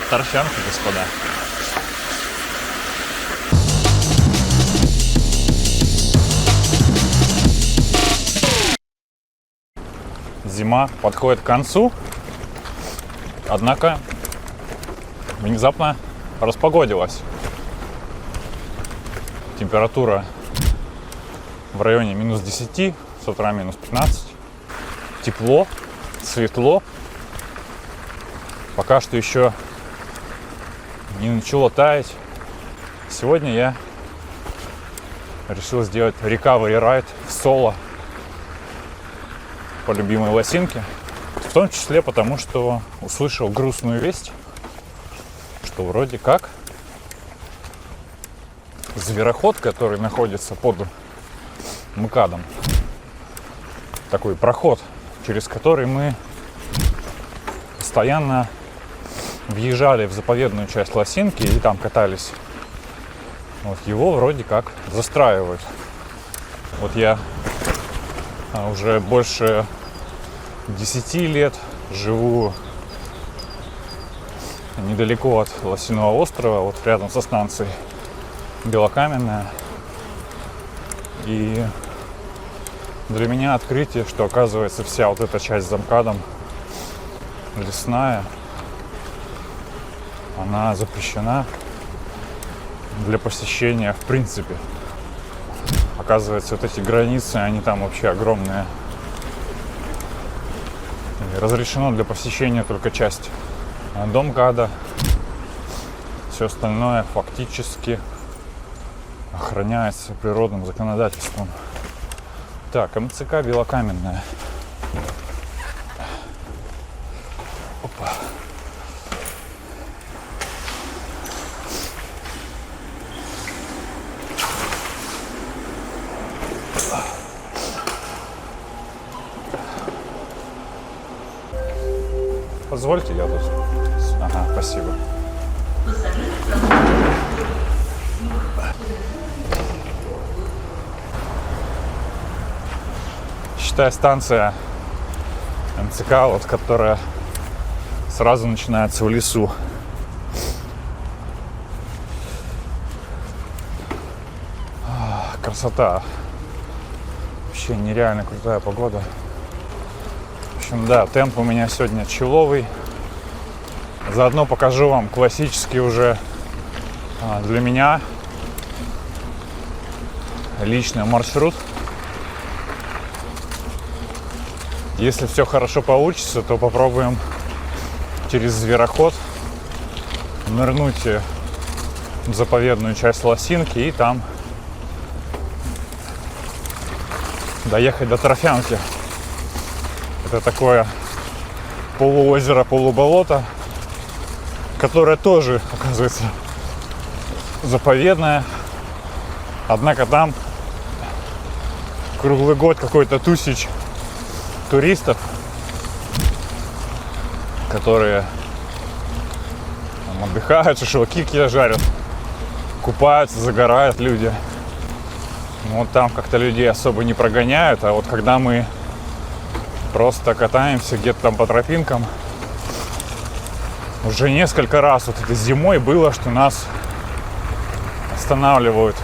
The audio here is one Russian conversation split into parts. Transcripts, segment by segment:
торфянки, господа. Зима подходит к концу, однако внезапно распогодилась. Температура в районе минус 10, с утра минус 15. Тепло, светло. Пока что еще не начало таять. Сегодня я решил сделать recovery ride в соло по любимой лосинке. В том числе потому, что услышал грустную весть, что вроде как звероход, который находится под МКАДом, такой проход, через который мы постоянно въезжали в заповедную часть лосинки и там катались. Вот его вроде как застраивают. Вот я уже больше 10 лет живу недалеко от Лосиного острова, вот рядом со станцией Белокаменная. И для меня открытие, что оказывается вся вот эта часть за МКАДом лесная, она запрещена для посещения в принципе. Оказывается, вот эти границы, они там вообще огромные. И разрешено для посещения только часть до МКАДа. Все остальное фактически охраняется природным законодательством. Так, МЦК Белокаменная. Опа. Позвольте, я тут. Ага, спасибо. Считай, станция МЦК, вот, которая сразу начинается в лесу. Красота. Вообще нереально крутая погода. В общем, да, темп у меня сегодня человый. Заодно покажу вам классический уже для меня личный маршрут. Если все хорошо получится, то попробуем через звероход нырнуть в заповедную часть лосинки и там доехать до Торфянки. Это такое полуозеро, полуболото, которое тоже, оказывается, заповедное. Однако там круглый год какой-то тусич туристов, которые там отдыхают, шашлыки какие-то жарят, купаются, загорают люди. Вот там как-то людей особо не прогоняют, а вот когда мы просто катаемся где-то там по тропинкам, уже несколько раз вот этой зимой было, что нас останавливают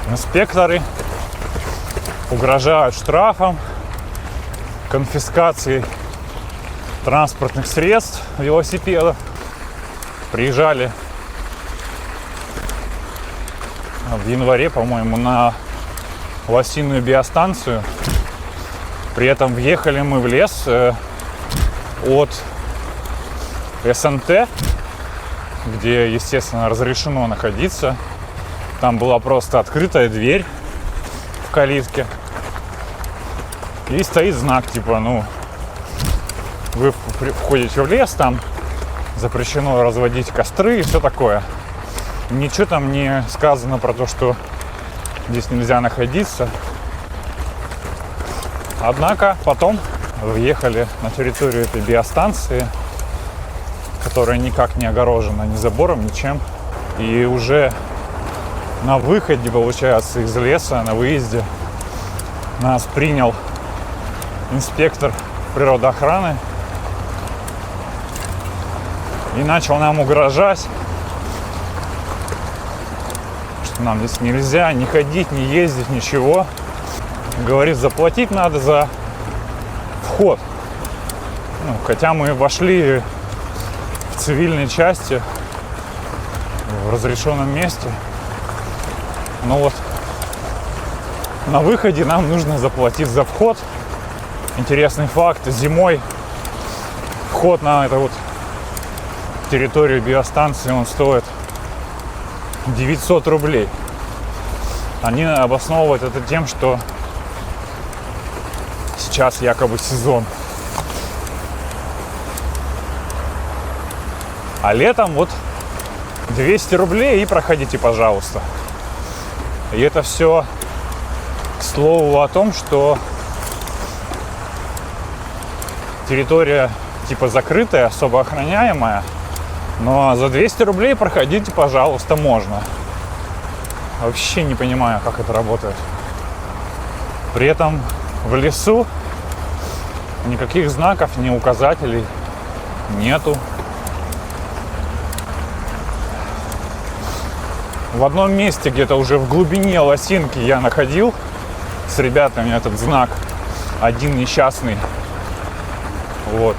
инспекторы, угрожают штрафом, конфискацией транспортных средств, велосипедов. Приезжали в январе, по-моему, на лосиную биостанцию. При этом въехали мы в лес от СНТ, где, естественно, разрешено находиться. Там была просто открытая дверь в калитке. И стоит знак, типа, ну, вы входите в лес, там запрещено разводить костры и все такое. Ничего там не сказано про то, что здесь нельзя находиться. Однако потом въехали на территорию этой биостанции, которая никак не огорожена ни забором, ничем. И уже на выходе, получается, из леса, на выезде, нас принял инспектор природоохраны и начал нам угрожать, что нам здесь нельзя ни ходить, ни ездить, ничего. Говорит, заплатить надо за вход. Ну, хотя мы вошли в цивильной части, в разрешенном месте. Но вот на выходе нам нужно заплатить за вход. Интересный факт: зимой вход на эту вот территорию биостанции, он стоит 900 рублей. Они обосновывают это тем, что сейчас якобы сезон. А летом вот 200 рублей и проходите, пожалуйста. И это все к слову о том, что территория типа закрытая, особо охраняемая, но за 200 рублей проходите, пожалуйста, можно. Вообще не понимаю, как это работает. При этом в лесу никаких знаков, ни указателей нету. В одном месте, где-то уже в глубине Лосинки, я находил с ребятами этот знак, один несчастный, вот,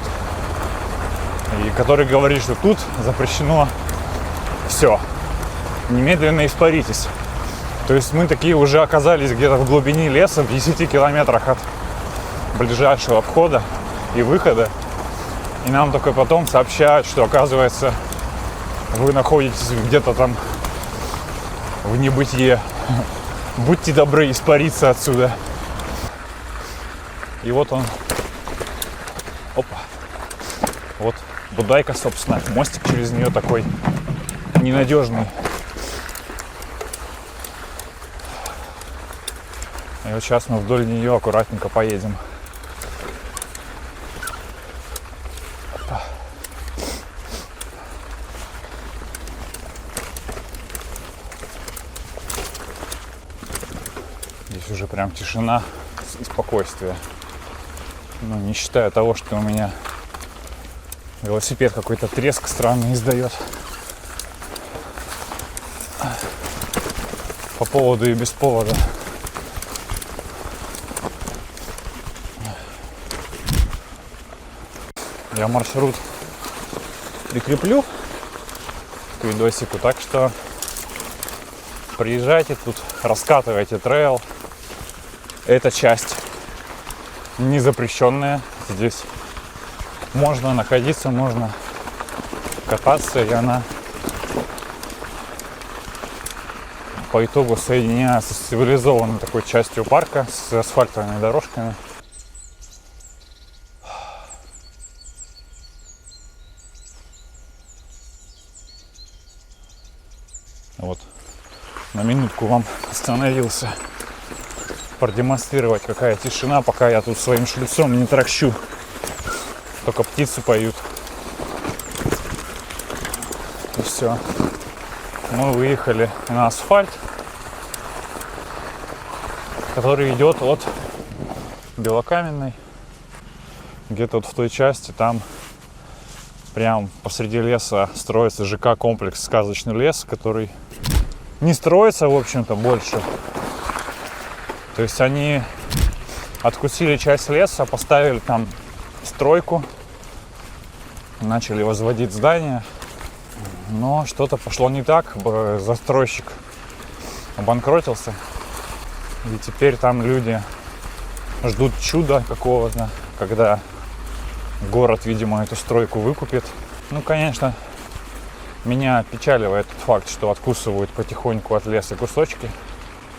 и который говорит, что тут запрещено все, немедленно испаритесь. То есть мы такие уже оказались где-то в глубине леса, в 10 километрах от ближайшего входа и выхода, и нам только потом сообщают, что, оказывается, вы находитесь где-то там в небытие. Будьте добры испариться отсюда. И вот он. Опа. Вот Будайка, собственно. Мостик через нее такой ненадежный. И вот сейчас мы вдоль нее аккуратненько поедем. Опа. Здесь уже прям тишина и спокойствие. Ну, не считая того, что у меня велосипед какой-то треск странный издает. По поводу и без повода. Я маршрут прикреплю к видосику, так что приезжайте тут, раскатывайте трейл. Эта часть не запрещенная. Здесь можно находиться, можно кататься, и она по итогу соединяется с цивилизованной такой частью парка, с асфальтовыми дорожками. Вот, на минутку вам остановился продемонстрировать, какая тишина, пока я тут своим шлюцом не трахщу. Только птицы поют. И все. Мы выехали на асфальт, который идет от Белокаменной. Где-то вот в той части, там прям посреди леса строится ЖК-комплекс «Сказочный лес», который не строится, в общем-то, больше. То есть они откусили часть леса, поставили там стройку, начали возводить здания, но что-то пошло не так, застройщик обанкротился, и теперь там люди ждут чуда какого-то, когда город, видимо, эту стройку выкупит. Ну, конечно, меня опечаливает тот факт, что откусывают потихоньку от леса кусочки.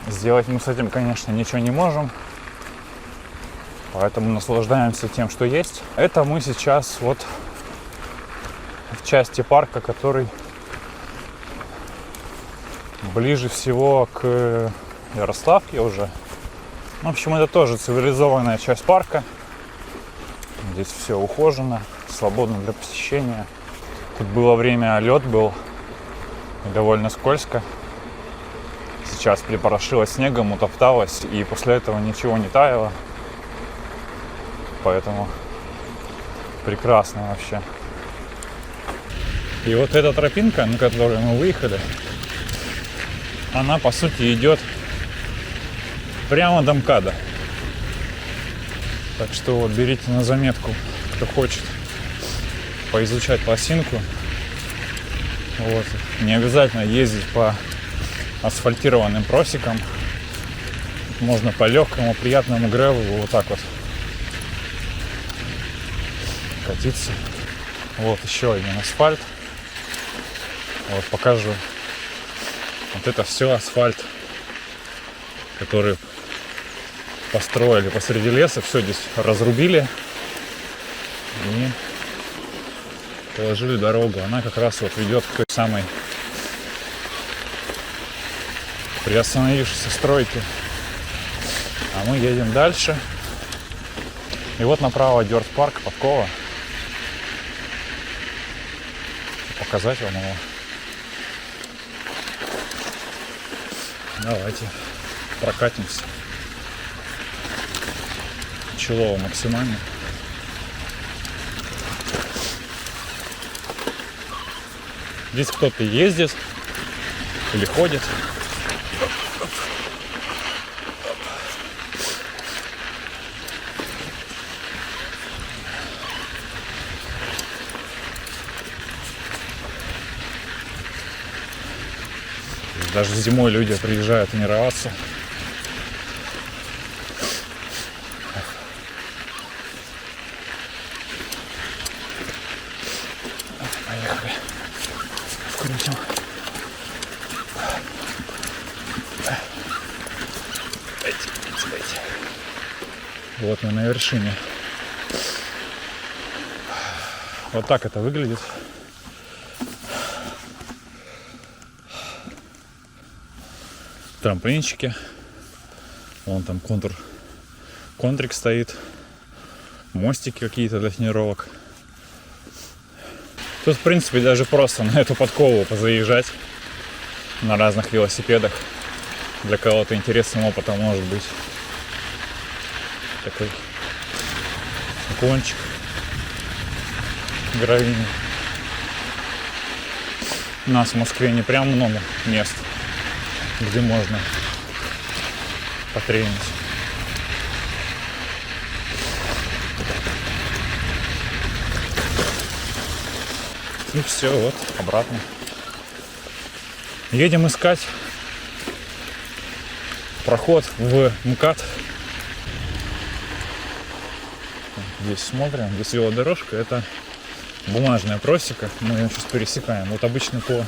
Сделать мы с этим, конечно, ничего не можем. Поэтому наслаждаемся тем, что есть. Это мы сейчас вот в части парка, который ближе всего к Ярославке уже. В общем, это тоже цивилизованная часть парка. Здесь все ухожено, свободно для посещения. Тут было время, лед был, и довольно скользко. Сейчас припорошилось снегом, утопталось, и после этого ничего не таяло. Поэтому прекрасно вообще. И вот эта тропинка, на которую мы выехали, она по сути идет прямо до МКАДа. Так что вот берите на заметку, кто хочет поизучать лосинку. Вот. Не обязательно ездить по асфальтированным просекам. Можно по легкому, приятному гревелу вот так вот катиться. Вот еще один асфальт. Вот покажу. Вот это все асфальт, который построили посреди леса. Все здесь разрубили и положили дорогу. Она как раз вот ведет к той самой приостановившейся стройке. А мы едем дальше. И вот направо Дёрт-парк Подкова. Показать вам его. Давайте прокатимся. Челово максимально. Здесь кто-то ездит или ходит. Даже зимой люди приезжают тренироваться. Поехали. Вкрутим. Вот мы на вершине. Вот так это выглядит. Трамплинчики. Вон там контрик стоит. Мостики какие-то для тренировок. Тут, в принципе, даже просто на эту подкову позаезжать на разных велосипедах. Для кого-то интересным опытом может быть. Такой уклончик гравийный. У нас в Москве не прям много мест, где можно потренить. И все, вот, обратно. Едем искать проход в МКАД. Здесь смотрим, здесь велодорожка, это бумажная просека, мы ее сейчас пересекаем. Вот обычно по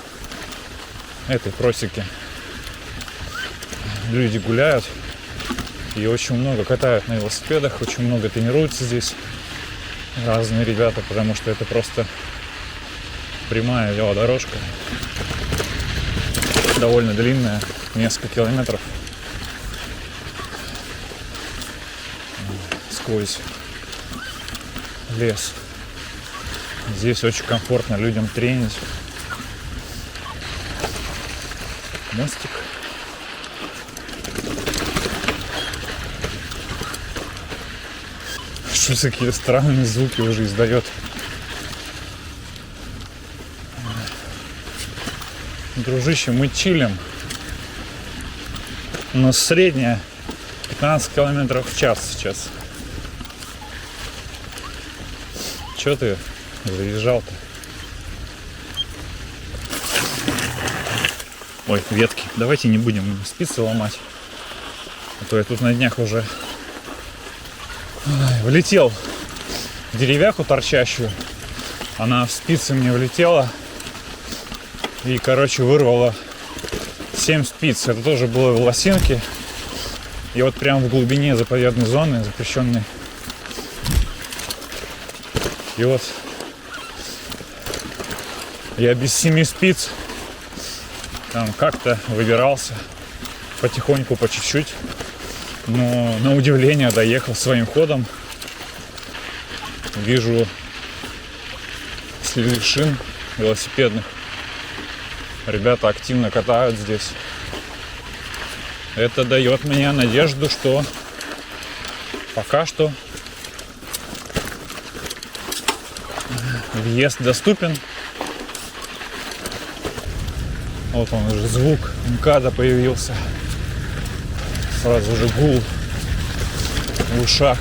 этой просеке люди гуляют и очень много катают на велосипедах, очень много тренируются здесь разные ребята, потому что это просто прямая велодорожка, довольно длинная, несколько километров сквозь лес. Здесь очень комфортно людям тренить. Мостик. Что такие странные звуки уже издает. Дружище, мы чилим. У нас средняя 15 километров в час сейчас. Чё ты заезжал-то? Ой, ветки. Давайте не будем спицы ломать. А то я тут на днях уже влетел в деревяху торчащую. Она в спицы мне влетела. И, короче, вырвала 7 спиц. Это тоже было в лосинке. И вот прям в глубине заповедной зоны, запрещенной. И вот я без 7 спиц там как-то выбирался потихоньку, по чуть-чуть. Но на удивление доехал своим ходом. Вижу следы шин велосипедных. Ребята активно катают здесь. Это дает мне надежду, что пока что въезд доступен. Вот он уже звук МКАДа появился. Сразу же гул в ушах.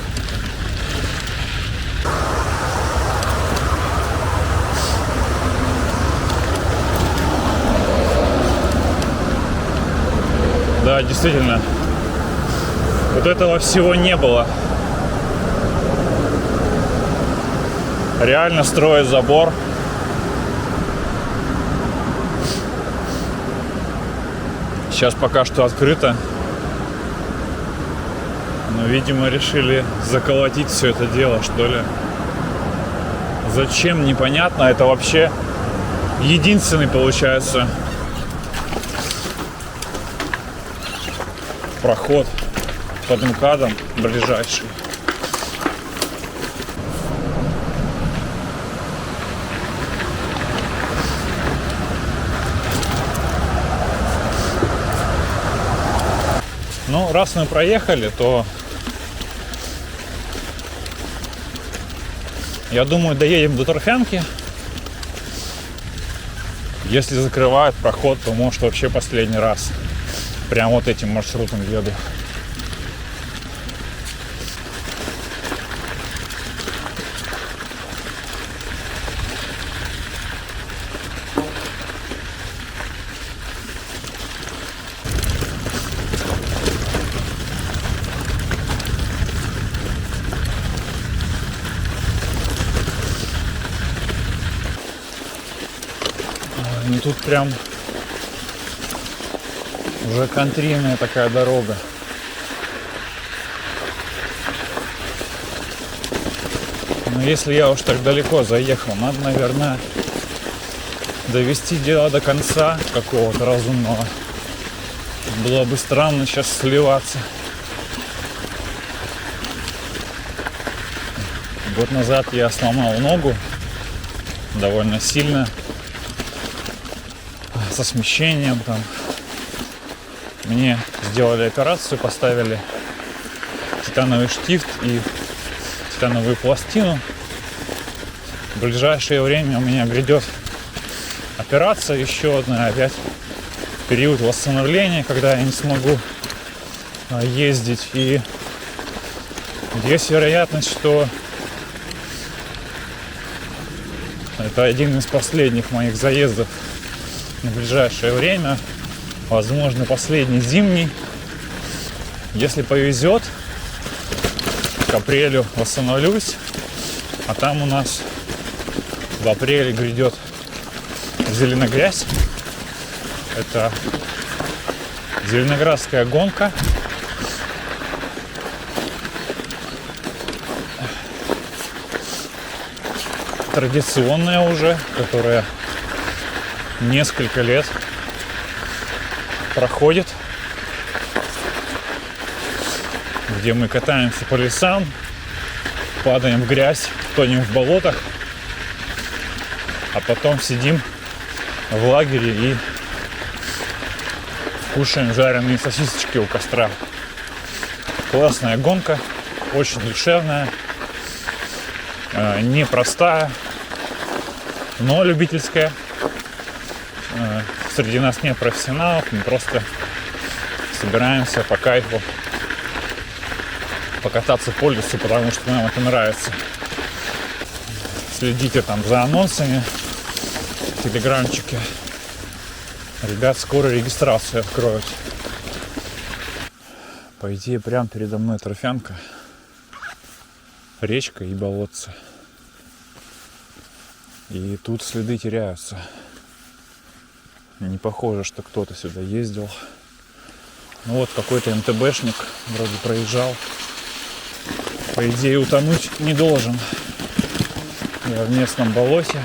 Да, действительно, вот этого всего не было. Реально строят забор. Сейчас пока что открыто. Но, видимо, решили заколотить все это дело, что ли. Зачем, непонятно. Это вообще единственный, получается, проход под МКАДом ближайший. Ну, раз мы проехали, то я думаю, доедем до Торфянки. Если закрывают проход, то может вообще последний раз. Прям вот этим маршрутом еду. Ну тут прям уже контрийная такая дорога. Но если я уж так далеко заехал, надо, наверное, довести дело до конца какого-то разумного. Было бы странно сейчас сливаться. Год назад я сломал ногу довольно сильно, со смещением там. Мне сделали операцию, поставили титановый штифт и титановую пластину. В ближайшее время у меня грядет операция еще одна, опять период восстановления, когда я не смогу ездить. И есть вероятность, что это один из последних моих заездов на ближайшее время. Возможно, последний зимний. Если повезет, к апрелю восстановлюсь. А там у нас в апреле грядет Зеленогрязь. Это Зеленоградская гонка. Традиционная уже, которая несколько лет проходит, где мы катаемся по лесам, падаем в грязь, тонем в болотах, а потом сидим в лагере и кушаем жареные сосисочки у костра. Классная гонка, очень душевная, непростая, но любительская. Среди нас нет профессионалов, мы просто собираемся по кайфу покататься по лесу, потому что нам это нравится. Следите там за анонсами в телеграмчике. Ребят скоро регистрацию откроют. По идее, прямо передо мной Торфянка, речка и болотце. И тут следы теряются. Не похоже, что кто-то сюда ездил. Ну вот какой-то МТБшник вроде проезжал. По идее, утонуть не должен. Я в местном болоте.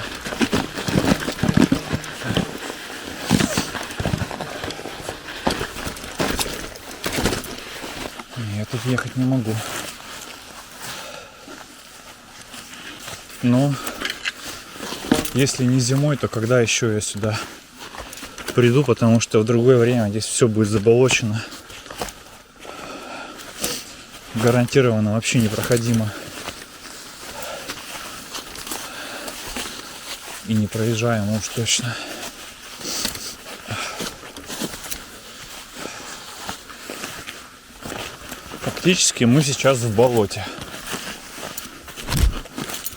Я тут ехать не могу. Но если не зимой, то когда еще я сюда приду, потому что в другое время здесь все будет заболочено. Гарантированно вообще непроходимо. И непроезжаемо уж точно. Фактически мы сейчас в болоте.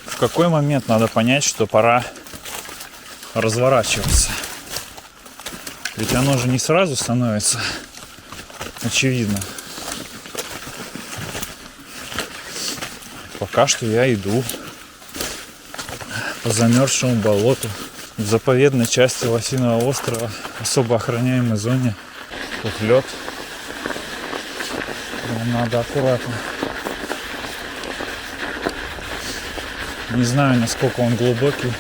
В какой момент надо понять, что пора разворачиваться? Ведь оно же не сразу становится очевидно. Пока что я иду по замерзшему болоту в заповедной части Лосиного острова, особо охраняемой зоне. Тут лед. Надо аккуратно. Не знаю, насколько он глубокий.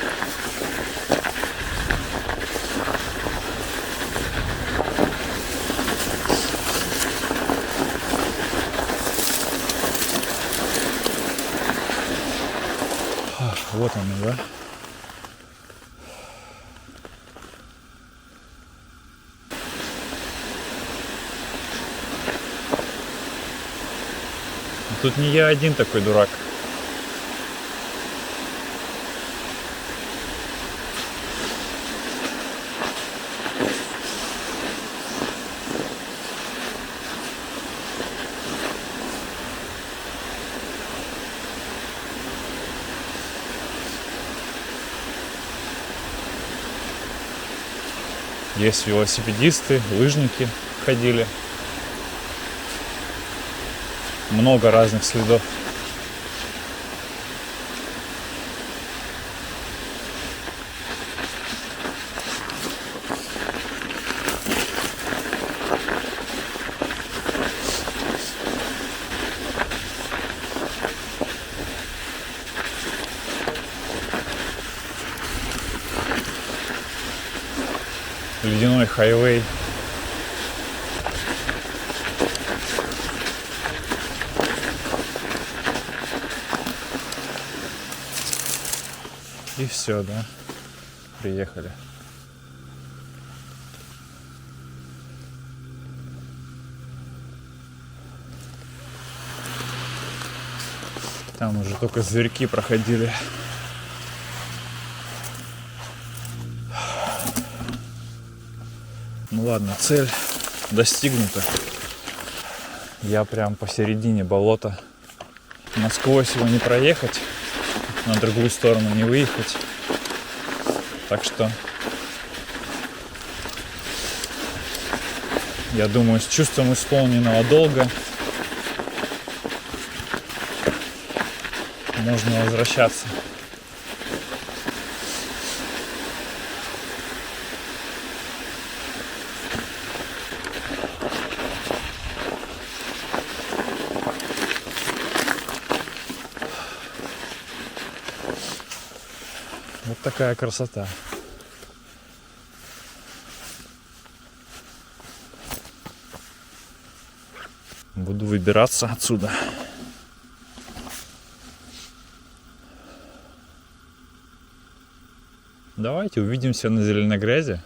Вот он, да? Тут не я один такой дурак. Есть велосипедисты, лыжники ходили. Много разных следов. Ледяной хайвей. И все, да, приехали. Там уже только зверьки проходили. Ну ладно, цель достигнута. Я прям посередине болота. Насквозь его не проехать, на другую сторону не выехать. Так что я думаю, с чувством исполненного долга можно возвращаться. Вот такая красота. Буду выбираться отсюда. Давайте увидимся на Зеленогрязи.